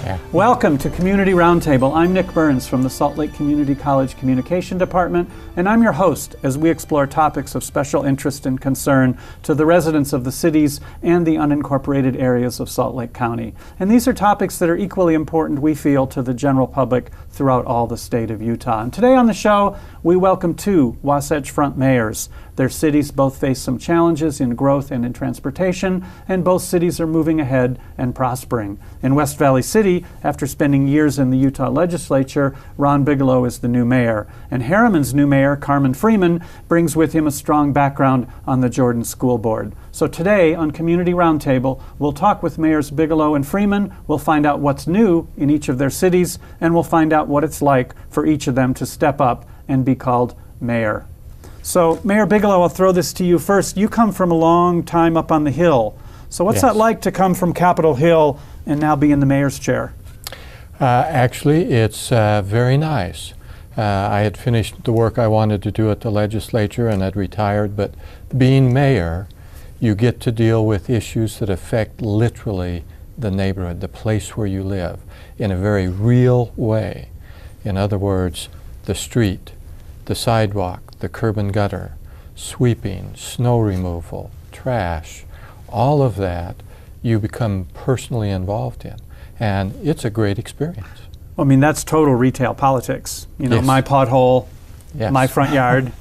Yeah. Welcome to Community Roundtable. I'm Nick Burns from the Salt Lake Community College Communication Department, and I'm your host as we explore topics of special interest and concern to the residents of the cities and the unincorporated areas of Salt Lake County. And these are topics that are equally important, we feel, to the general public throughout all the state of Utah. And today on the show, we welcome two Wasatch Front mayors. Their cities both face some challenges in growth and in transportation, and both cities are moving ahead and prospering. In West Valley City, after spending years in the Utah legislature, Ron Bigelow is the new mayor. And Herriman's new mayor, Carmen Freeman, brings with him a strong background on the Jordan School Board. So today on Community Roundtable, we'll talk with Mayors Bigelow and Freeman. We'll find out what's new in each of their cities, and we'll find out what it's like for each of them to step up and be called mayor. So, Mayor Bigelow, I'll throw this to you first. You come from a long time up on the Hill. So what's that like to come from Capitol Hill and now be in the mayor's chair? Actually, it's very nice. I had finished the work I wanted to do at the legislature and had retired, but being mayor, you get to deal with issues that affect literally the neighborhood, the place where you live, in a very real way. In other words, the street, the sidewalk, the curb and gutter, sweeping, snow removal, trash, all of that you become personally involved in. And it's a great experience. I mean, that's total retail politics. You know, Yes. my pothole, Yes. my front yard.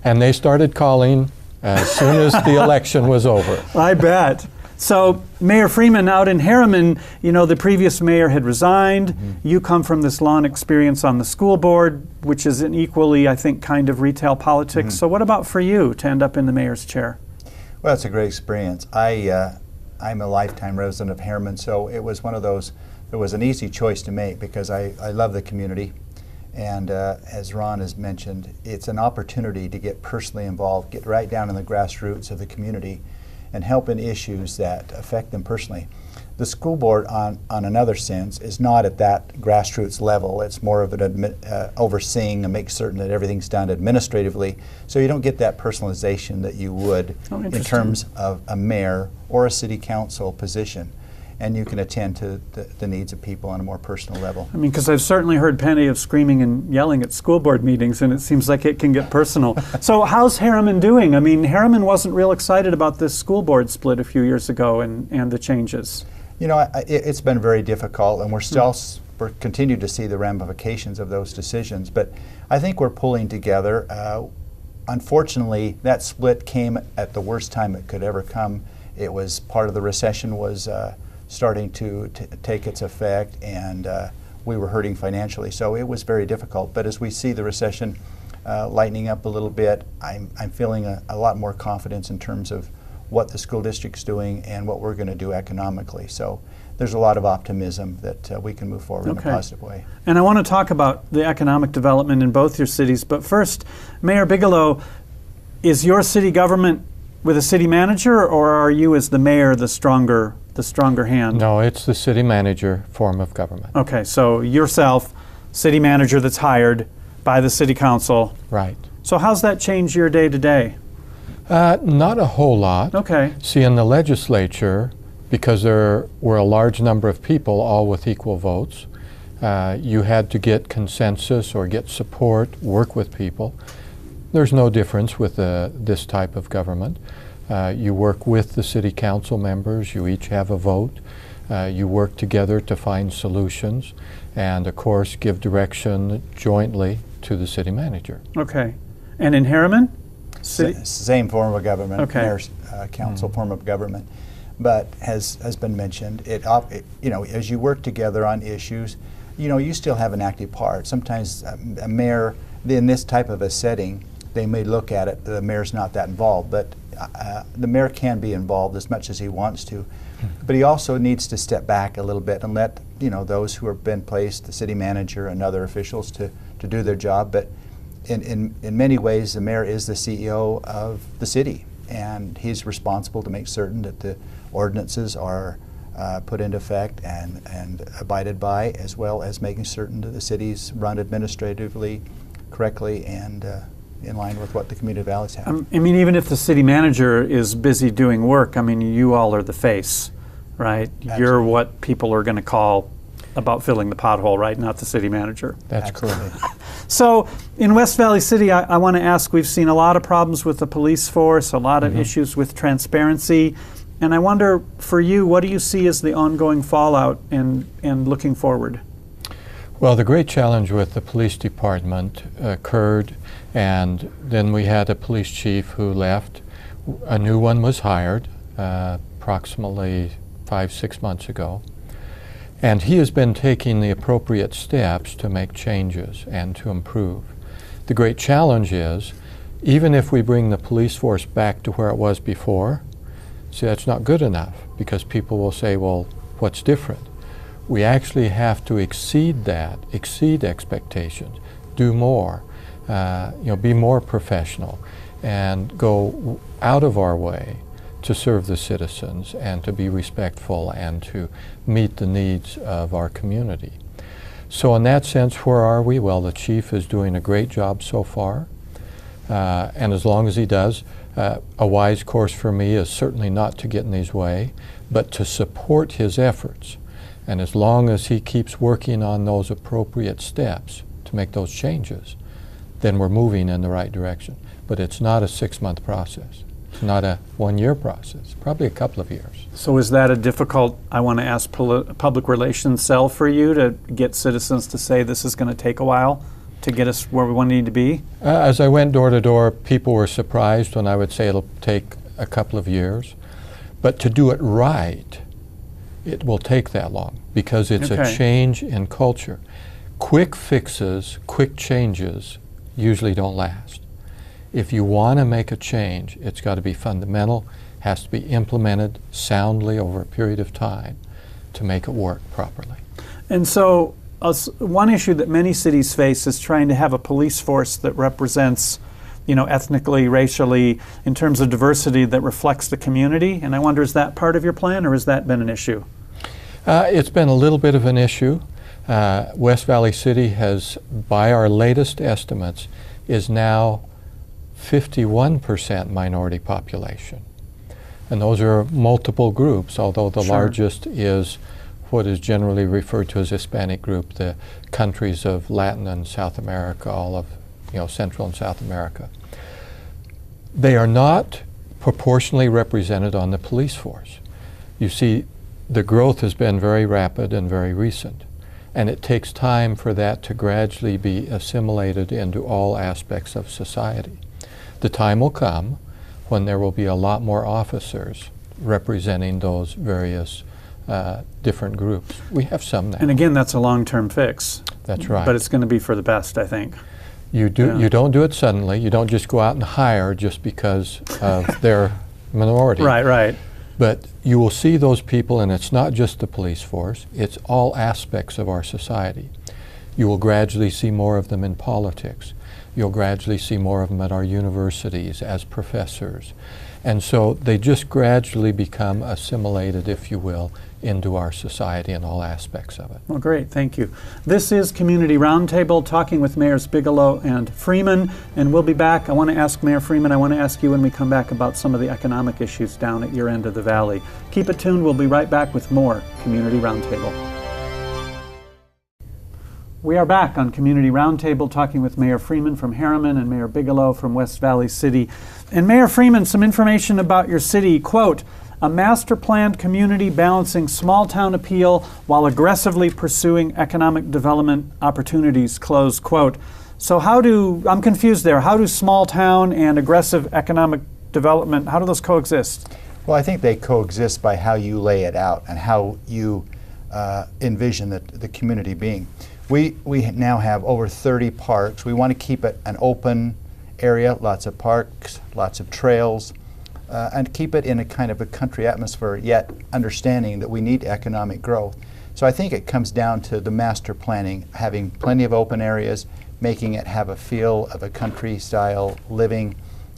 And they started calling as soon as the election was over. I bet. So, Mayor Freeman, out in Herriman, you know, the previous mayor had resigned. You come from this long experience on the school board, which is an equally, I think, kind of retail politics. So what about for you to end up in the mayor's chair? Well, it's a great experience. I'm a lifetime resident of Herriman, so it was one of those, it was an easy choice to make because I love the community. And as Ron has mentioned, it's an opportunity to get personally involved, get right down in the grassroots of the community and help in issues that affect them personally. The school board, on another sense, is not at that grassroots level. It's more of an overseeing and make certain that everything's done administratively, so you don't get that personalization that you would in terms of a mayor or a city council position. And you can attend to the needs of people on a more personal level. I mean, because I've certainly heard plenty of screaming and yelling at school board meetings, and it seems like it can get personal. So how's Herriman doing? I mean, Herriman wasn't real excited about this school board split a few years ago and the changes. You know, it's been very difficult, and we're continue to see the ramifications of those decisions, but I think we're pulling together. Unfortunately, that split came at the worst time it could ever come. It was part of the recession was starting to take its effect, and we were hurting financially, so it was very difficult. But as we see the recession lightening up a little bit, I'm feeling a lot more confidence in terms of what the school district's doing and what we're going to do economically. So there's a lot of optimism that we can move forward in a positive way. And I want to talk about the economic development in both your cities, but first, Mayor Bigelow, is your city government with a city manager, or are you as the mayor the stronger hand? No, it's the city manager form of government. Okay, so yourself, city manager that's hired by the city council. Right. So how's that change your day to day? Not a whole lot. Okay. See, in the legislature, because there were a large number of people, all with equal votes, you had to get consensus or get support, work with people. There's no difference with this type of government. You work with the city council members, you each have a vote, you work together to find solutions, and of course give direction jointly to the city manager. Okay. And in Herriman? Same form of government, okay. Mayor's council form of government. But has been mentioned, you know, as you work together on issues, you know, you still have an active part. Sometimes a mayor, in this type of a setting, they may look at it, the mayor's not that involved, but the mayor can be involved as much as he wants to. But he also needs to step back a little bit and let, you know, those who have been placed, the city manager and other officials, to do their job. But in many ways, the mayor is the CEO of the city, and he's responsible to make certain that the ordinances are put into effect and abided by, as well as making certain that the city's run administratively correctly and in line with what the community values have. I mean, even if the city manager is busy doing work, I mean, you all are the face, right? Absolutely. You're what people are going to call about filling the pothole, right? Not the city manager. That's Absolutely. correct. So in West Valley City, I want to ask, we've seen a lot of problems with the police force, a lot of issues with transparency. And I wonder, for you, what do you see as the ongoing fallout and looking forward? Well, the great challenge with the police department occurred, and then we had a police chief who left. A new one was hired approximately 5-6 months ago. And he has been taking the appropriate steps to make changes and to improve. The great challenge is, even if we bring the police force back to where it was before, see, that's not good enough, because people will say, well, what's different? We actually have to exceed that, exceed expectations, do more, be more professional, and go out of our way to serve the citizens and to be respectful and to meet the needs of our community. So in that sense, where are we? Well, the chief is doing a great job so far, and as long as he does, a wise course for me is certainly not to get in his way, but to support his efforts. And as long as he keeps working on those appropriate steps to make those changes, then we're moving in the right direction. But it's not a 6-month process. It's not a 1-year process, probably a couple of years. So is that a difficult, I want to ask, public relations sell for you to get citizens to say this is going to take a while to get us where we want to need to be? As I went door to door, people were surprised when I would say it'll take a couple of years. But to do it right, it will take that long, because it's a change in culture. Quick fixes, quick changes usually don't last. If you want to make a change, it's got to be fundamental, has to be implemented soundly over a period of time to make it work properly. And so one issue that many cities face is trying to have a police force that represents, ethnically, racially, in terms of diversity, that reflects the community. And I wonder, is that part of your plan, or has that been an issue? It's been a little bit of an issue. West Valley City has, by our latest estimates, is now 51% minority population. And those are multiple groups, although the largest is what is generally referred to as Hispanic group, the countries of Latin and South America, all of Central and South America. They are not proportionally represented on the police force. You see, the growth has been very rapid and very recent, and it takes time for that to gradually be assimilated into all aspects of society. The time will come when there will be a lot more officers representing those various different groups. We have some now. And again, that's a long-term fix. That's right. But it's going to be for the best, I think. You don't do it suddenly. You don't just go out and hire just because of their minority. Right. But you will see those people, and it's not just the police force, it's all aspects of our society. You will gradually see more of them in politics. You'll gradually see more of them at our universities as professors. And so they just gradually become assimilated, if you will, into our society and all aspects of it. Well, great, thank you. This is Community Roundtable, talking with Mayors Bigelow and Freeman, and we'll be back. I want to ask Mayor Freeman, I want to ask you when we come back about some of the economic issues down at your end of the valley. Keep it tuned, we'll be right back with more Community Roundtable. We are back on Community Roundtable, talking with Mayor Freeman from Herriman and Mayor Bigelow from West Valley City. And Mayor Freeman, some information about your city. Quote, a master-planned community balancing small-town appeal while aggressively pursuing economic development opportunities, close quote. So I'm confused there, how do small-town and aggressive economic development, how do those coexist? Well, I think they coexist by how you lay it out and how you envision the community being. We now have over 30 parks. We want to keep it an open area, lots of parks, lots of trails, and keep it in a kind of a country atmosphere, yet understanding that we need economic growth. So I think it comes down to the master planning, having plenty of open areas, making it have a feel of a country-style living,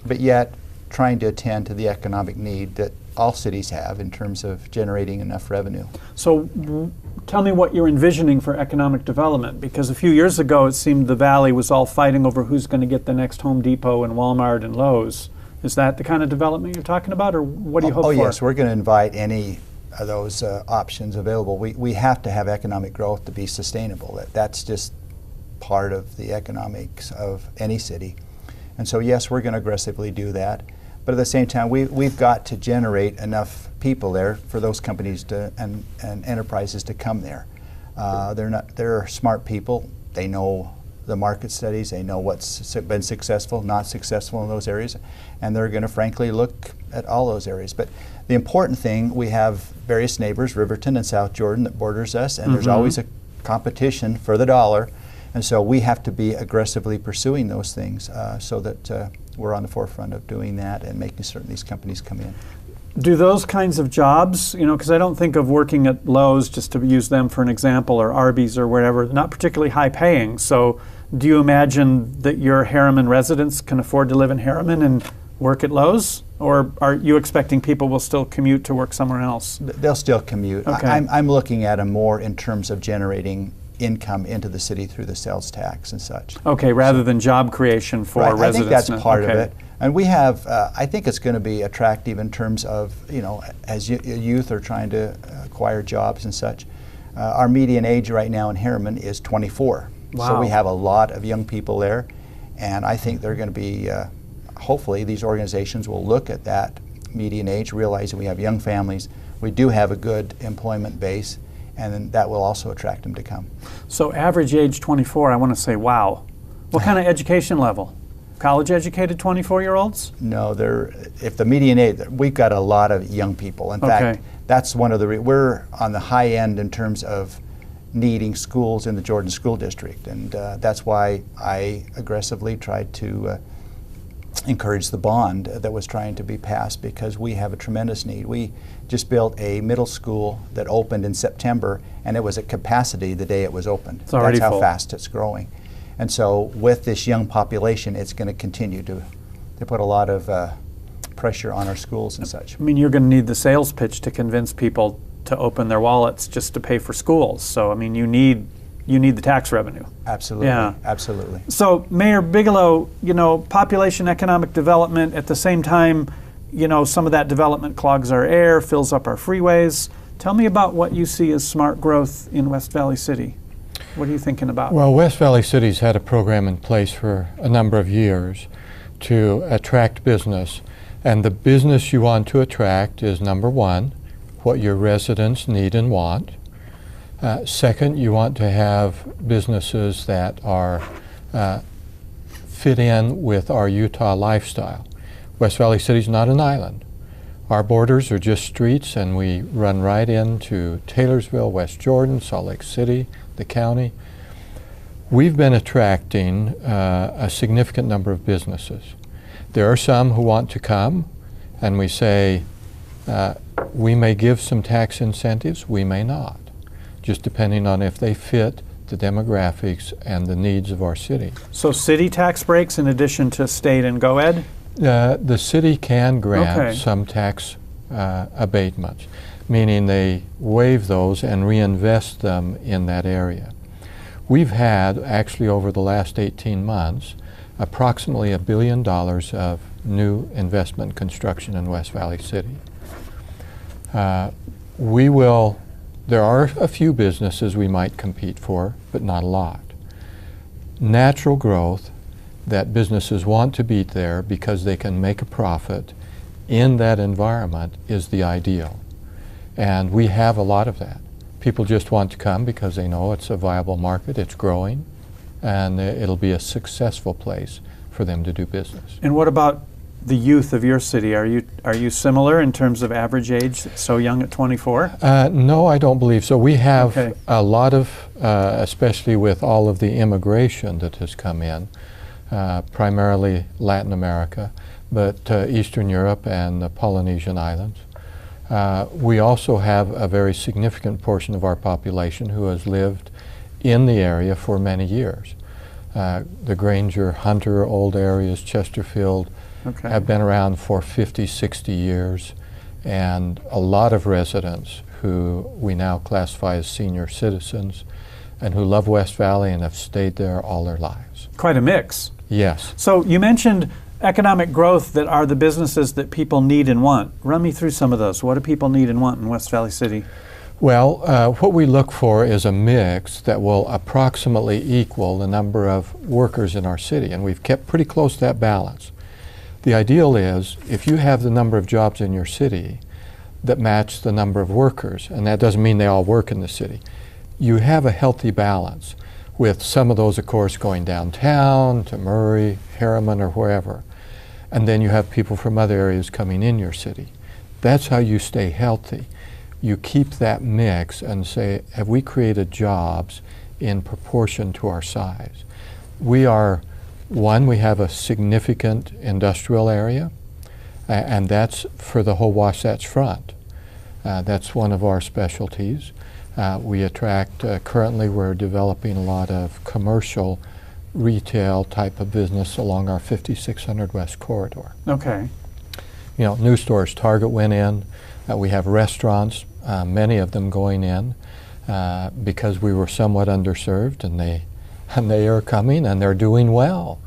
but yet trying to attend to the economic need that all cities have in terms of generating enough revenue. So tell me what you're envisioning for economic development, because a few years ago it seemed the Valley was all fighting over who's going to get the next Home Depot and Walmart and Lowe's. Is that the kind of development you're talking about, or what do you hope for? Oh yes, we're going to invite any options available. We have to have economic growth to be sustainable. That's just part of the economics of any city. And so yes, we're going to aggressively do that. But at the same time, we've got to generate enough people there for those companies and enterprises to come there. They're smart people. They know the market studies. They know what's been successful, not successful in those areas, and they're going to frankly look at all those areas. But the important thing, we have various neighbors, Riverton and South Jordan, that borders us, and there's always a competition for the dollar, and so we have to be aggressively pursuing those things so that we're on the forefront of doing that and making certain these companies come in. Do those kinds of jobs, because I don't think of working at Lowe's, just to use them for an example, or Arby's or wherever, not particularly high paying. So do you imagine that your Herriman residents can afford to live in Herriman and work at Lowe's? Or are you expecting people will still commute to work somewhere else? They'll still commute. Okay. I'm looking at them more in terms of generating income into the city through the sales tax and such. Okay, rather than job creation for right, residents. I think that's part of it. And we have, I think it's going to be attractive in terms of, as youth are trying to acquire jobs and such. Our median age right now in Herriman is 24. Wow. So we have a lot of young people there. And I think they're going to be, hopefully these organizations will look at that median age, realizing we have young families. We do have a good employment base, and then that will also attract them to come. So average age 24, I want to say, wow. What kind of education level? College educated 24-year-olds? No, if the median age, we've got a lot of young people. In fact, that's one of we're on the high end in terms of needing schools in the Jordan School District, and that's why I aggressively tried to encourage the bond that was trying to be passed, because we have a tremendous need. We just built a middle school that opened in September, and it was at capacity the day it was opened. It's already That's how full. fast it's growing. And so with this young population, it's going to continue to put a lot of pressure on our schools and such. I mean, you're going to need the sales pitch to convince people to open their wallets just to pay for schools. So, I mean, you need the tax revenue. Absolutely, yeah. Absolutely. So, Mayor Bigelow, population economic development, at the same time, some of that development clogs our air, fills up our freeways. Tell me about what you see as smart growth in West Valley City. What are you thinking about? Well, West Valley City's had a program in place for a number of years to attract business. And the business you want to attract is, number one, what your residents need and want. Second, you want to have businesses that are fit in with our Utah lifestyle. West Valley City's not an island. Our borders are just streets, and we run right into Taylorsville, West Jordan, Salt Lake City, the county. We've been attracting a significant number of businesses. There are some who want to come, and we say, we may give some tax incentives, we may not, just depending on if they fit the demographics and the needs of our city. So city tax breaks in addition to state and GoEd? The city can grant some tax abatements, meaning they waive those and reinvest them in that area. We've had, actually over the last 18 months, approximately $1 billion of new investment construction in West Valley City. There are a few businesses we might compete for, but not a lot. Natural growth, that businesses want to be there because they can make a profit in that environment, is the ideal. And we have a lot of that. People just want to come because they know it's a viable market, it's growing, and it'll be a successful place for them to do business. And what about the youth of your city? Are you similar in terms of average age, so young at 24? No, I don't believe so. We have a lot of, especially with all of the immigration that has come in, primarily Latin America, but Eastern Europe and the Polynesian islands. We also have a very significant portion of our population who has lived in the area for many years. The Granger, Hunter, old areas, Chesterfield, have been around for 50, 60 years, and a lot of residents who we now classify as senior citizens and who love West Valley and have stayed there all their lives. Quite a mix. Yes. So you mentioned economic growth that are the businesses that people need and want. Run me through some of those. What do people need and want in West Valley City? Well, what we look for is a mix that will approximately equal the number of workers in our city, and we've kept pretty close to that balance. The ideal is if you have the number of jobs in your city that match the number of workers, and that doesn't mean they all work in the city, you have a healthy balance, with some of those, of course, going downtown to Murray, Herriman, or wherever. And then you have people from other areas coming in your city. That's how you stay healthy. You keep that mix and say, have we created jobs in proportion to our size? We are, one, we have a significant industrial area, and that's for the whole Wasatch Front. That's one of our specialties. We attract, currently we're developing a lot of commercial retail type of business along our 5600 West corridor. Okay. You know, new stores, Target went in. We have restaurants, many of them going in because we were somewhat underserved, and they are coming and they're doing well.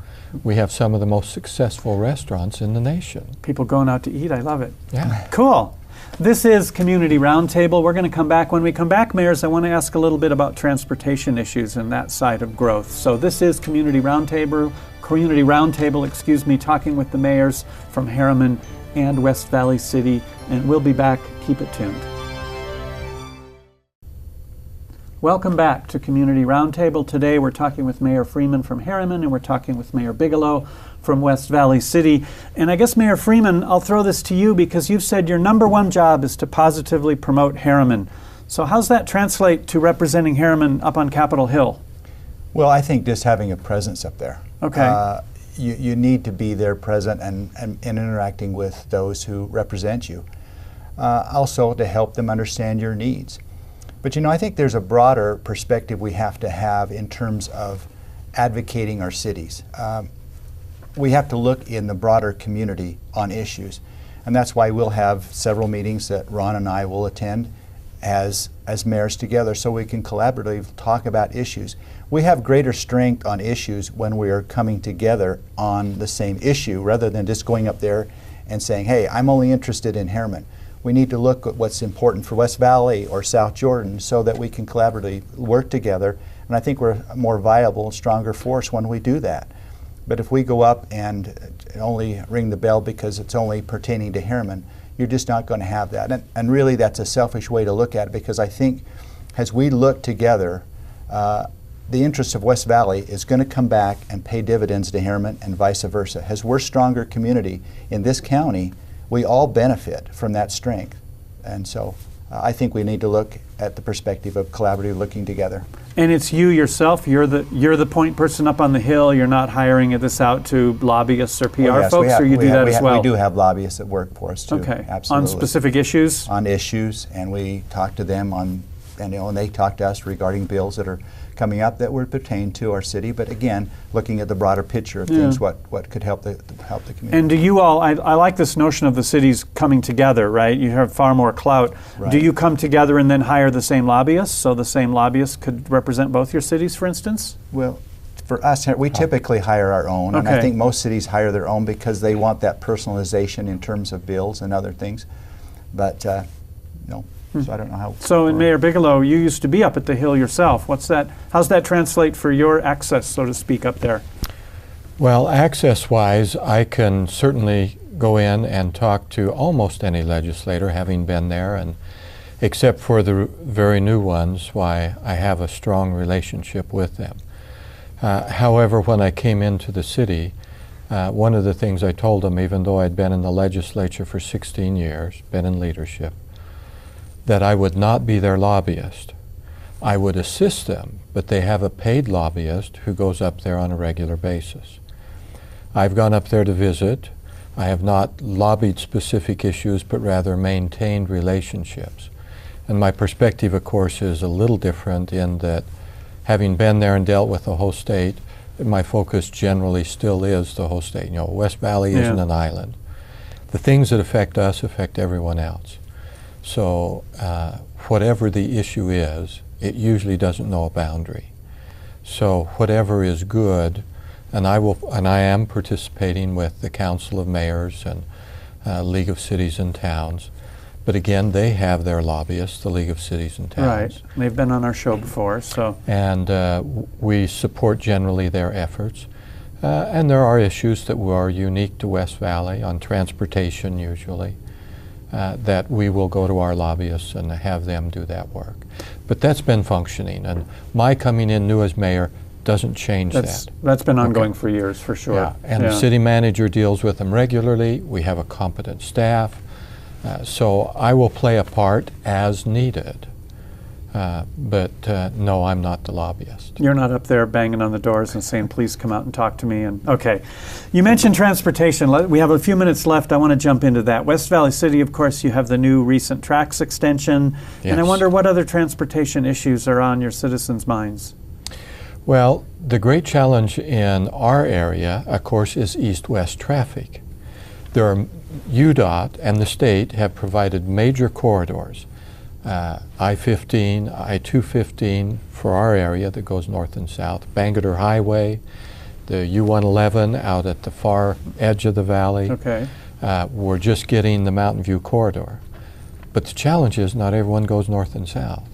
We have some of the most successful restaurants in the nation. People going out to eat, I love it. Yeah. Cool. This is Community Roundtable. We're going to come back. When we come back, mayors, I want to ask a little bit about transportation issues and that side of growth. So this is Community Roundtable, talking with the mayors from Herriman and West Valley City, and we'll be back. Keep it tuned. Welcome back to Community Roundtable. Today we're talking with Mayor Freeman from Herriman, and we're talking with Mayor Bigelow from West Valley City. And I guess, Mayor Freeman, I'll throw this to you because you've said your number one job is to positively promote Herriman. So how's that translate to representing Herriman up on Capitol Hill? Well, I think just having a presence up there. Okay. You need to be there present and interacting with those who represent you. Also to help them understand your needs. But you know, I think there's a broader perspective we have to have in terms of advocating our cities. We have to look in the broader community on issues. And that's why we'll have several meetings that Ron and I will attend as mayors together so we can collaboratively talk about issues. We have greater strength on issues when we are coming together on the same issue rather than just going up there and saying, hey, I'm only interested in Herriman. We need to look at what's important for West Valley or South Jordan so that we can collaboratively work together. And I think we're a more viable, stronger force when we do that. But if we go up and only ring the bell because it's only pertaining to Herriman, you're just not going to have that. And really that's a selfish way to look at it, because I think as we look together, the interest of West Valley is going to come back and pay dividends to Herriman and vice versa. As we're a stronger community in this county, we all benefit from that strength. And so I think we need to look at the perspective of collaborative looking together. And it's you yourself, you're the point person up on the Hill. You're not hiring this out to lobbyists or PR folks, or you do that as well? We do have lobbyists that work for us too. Okay. Absolutely. On specific issues? On issues, and we talk to them on, and they talk to us regarding bills that are coming up that would pertain to our city, but again, looking at the broader picture of things, what could help the community. And do you all, I like this notion of the cities coming together, right? You have far more clout. Right. Do you come together and then hire the same lobbyists, so the same lobbyists could represent both your cities, for instance? Well, for us, we typically hire our own, and I think most cities hire their own because they want that personalization in terms of bills and other things, but no. So I don't know how. So, in Mayor Bigelow, you used to be up at the Hill yourself. What's that? How's that translate for your access, so to speak, up there? Well, access-wise, I can certainly go in and talk to almost any legislator, having been there, and except for the very new ones, why I have a strong relationship with them. However, when I came into the city, one of the things I told them, even though I'd been in the legislature for 16 years, been in leadership, that I would not be their lobbyist. I would assist them, but they have a paid lobbyist who goes up there on a regular basis. I've gone up there to visit. I have not lobbied specific issues, but rather maintained relationships. And my perspective, of course, is a little different in that, having been there and dealt with the whole state, my focus generally still is the whole state. You know, West Valley isn't an island. The things that affect us affect everyone else. So whatever the issue is, it usually doesn't know a boundary. So whatever is good and I am participating with the Council of Mayors and League of Cities and Towns. But again, they have their lobbyists, the League of Cities and Towns. Right. They've been on our show before, so. And we support generally their efforts. And there are issues that are unique to West Valley on transportation usually, that we will go to our lobbyists and have them do that work. But that's been functioning, and my coming in new as mayor doesn't change that. That's been ongoing for years, for sure. Yeah. And the city manager deals with them regularly. We have a competent staff. So I will play a part as needed. But no, I'm not the lobbyist. You're not up there banging on the doors and saying, please come out and talk to me. And okay. You mentioned transportation. We have a few minutes left. I want to jump into that. West Valley City, of course, you have the new recent tracks extension. Yes. And I wonder what other transportation issues are on your citizens' minds? Well, the great challenge in our area, of course, is east-west traffic. There are UDOT and the state have provided major corridors, I-15, I-215 for our area that goes north and south, Bangerter Highway, the U-111 out at the far edge of the valley. Okay. We're just getting the Mountain View corridor. But the challenge is not everyone goes north and south.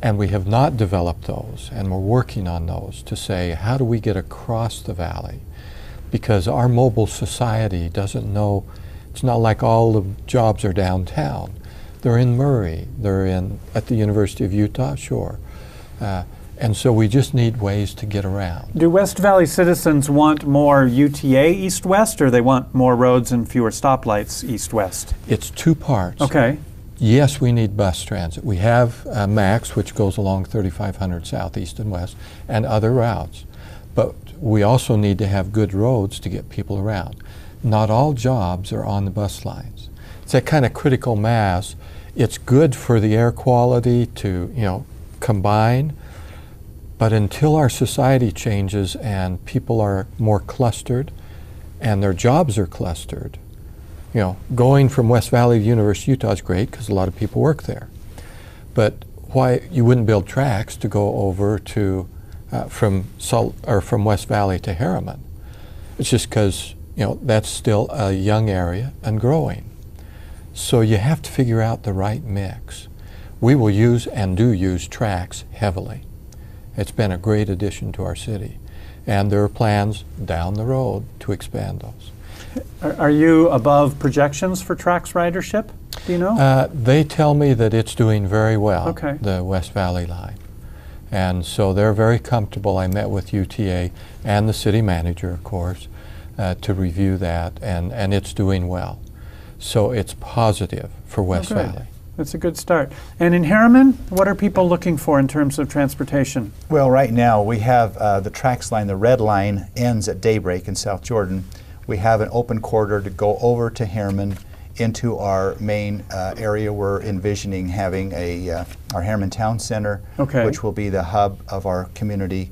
And we have not developed those, and we're working on those to say, how do we get across the valley? Because our mobile society doesn't know, it's not like all the jobs are downtown. They're in Murray, they're at the University of Utah, sure. And so we just need ways to get around. Do West Valley citizens want more UTA east-west, or they want more roads and fewer stoplights east-west? It's two parts. Okay. Yes, we need bus transit. We have MAX, which goes along 3500 south, east, and west, and other routes. But we also need to have good roads to get people around. Not all jobs are on the bus lines. It's that kind of critical mass. It's good for the air quality to, combine, but until our society changes and people are more clustered and their jobs are clustered, going from West Valley to University of Utah is great because a lot of people work there. But why you wouldn't build tracks to go over to from West Valley to Herriman? It's just because that's still a young area and growing. So you have to figure out the right mix. We will use and do use tracks heavily. It's been a great addition to our city, and there are plans down the road to expand those. Are you above projections for tracks ridership? Do you know? They tell me that it's doing very well, okay. The West Valley line. And so they're very comfortable. I met with UTA and the city manager, of course, to review that, and it's doing well. So it's positive for West Valley. That's a good start. And in Herriman, what are people looking for in terms of transportation? Well, right now we have the tracks line, the red line ends at Daybreak in South Jordan. We have an open corridor to go over to Herriman into our main area. We're envisioning having our Herriman Town Center, which will be the hub of our community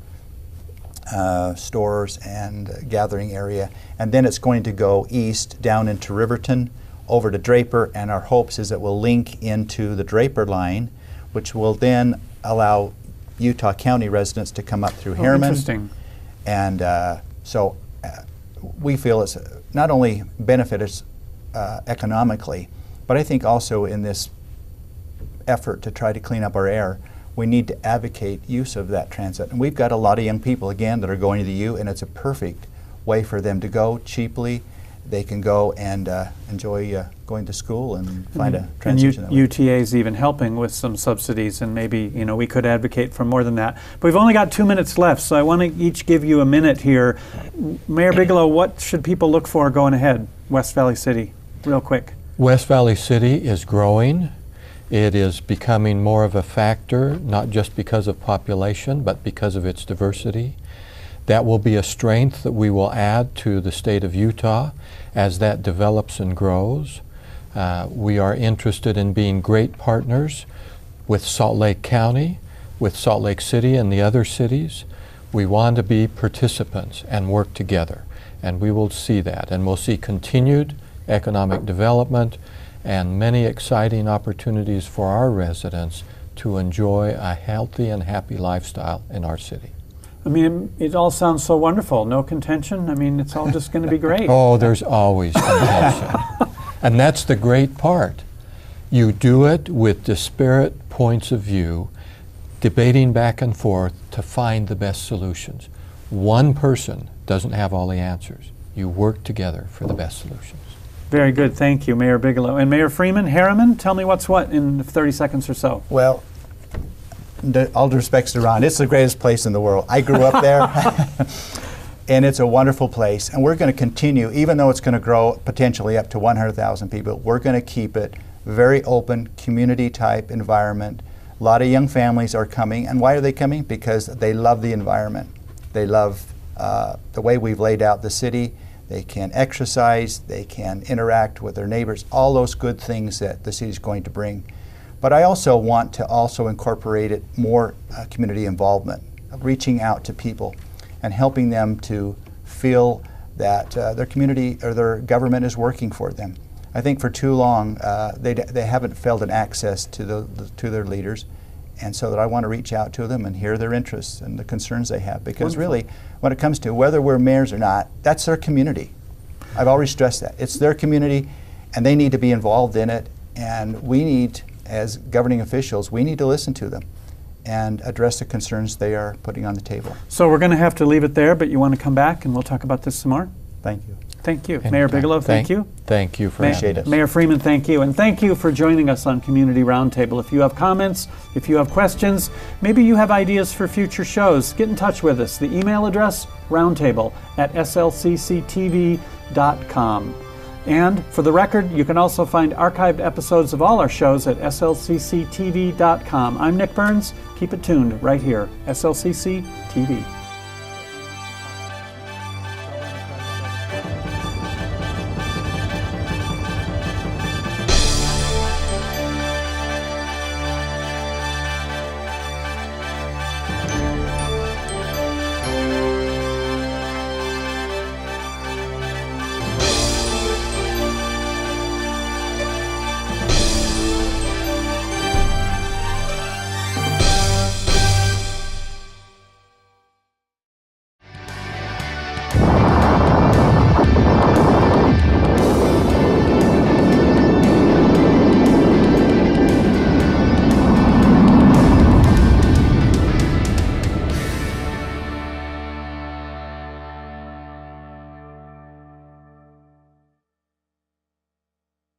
stores and gathering area. And then it's going to go east down into Riverton, over to Draper, and our hopes is it will link into the Draper line, which will then allow Utah County residents to come up through Herriman. Interesting. And so we feel it's not only benefit us economically, but I think also in this effort to try to clean up our air, we need to advocate use of that transit. And we've got a lot of young people, again, that are going to the U, and it's a perfect way for them to go cheaply. They can go and enjoy going to school and find a transition. And UTA is even helping with some subsidies, and maybe we could advocate for more than that. But we've only got 2 minutes left, so I want to each give you a minute here. Mayor Bigelow, what should people look for going ahead, West Valley City, real quick? West Valley City is growing. It is becoming more of a factor, not just because of population, but because of its diversity. That will be a strength that we will add to the state of Utah as that develops and grows. We are interested in being great partners with Salt Lake County, with Salt Lake City and the other cities. We want to be participants and work together, and we will see that. And we'll see continued economic development and many exciting opportunities for our residents to enjoy a healthy and happy lifestyle in our city. I mean, it all sounds so wonderful. No contention. I mean, it's all just going to be great. Oh, there's always contention. And that's the great part. You do it with disparate points of view, debating back and forth to find the best solutions. One person doesn't have all the answers. You work together for the best solutions. Very good. Thank you, Mayor Bigelow. And Mayor Freeman, Herriman, tell me what's what in 30 seconds or so. Well, all due respects to Ron, it's the greatest place in the world. I grew up there, and it's a wonderful place. And we're going to continue, even though it's going to grow potentially up to 100,000 people, we're going to keep it very open, community-type environment. A lot of young families are coming. And why are they coming? Because they love the environment. They love the way we've laid out the city. They can exercise, they can interact with their neighbors, all those good things that the city is going to bring. But I also want to also incorporate it more community involvement, reaching out to people and helping them to feel that their community or their government is working for them. I think for too long they haven't felt an access to their leaders, and so that I want to reach out to them and hear their interests and the concerns they have, because really when it comes to whether we're mayors or not, that's their community. I've always stressed that. It's their community and they need to be involved in it, and we need, as governing officials, we need to listen to them and address the concerns they are putting on the table. So we're going to have to leave it there, but you want to come back and we'll talk about this some more? Thank you. Thank you. Mayor Bigelow, thank you. Thank you for Appreciate it. Mayor Freeman, thank you. And thank you for joining us on Community Roundtable. If you have comments, if you have questions, maybe you have ideas for future shows, get in touch with us. The email address, roundtable@slcctv.com. And for the record, you can also find archived episodes of all our shows at slcctv.com. I'm Nick Burns. Keep it tuned right here, SLCC TV.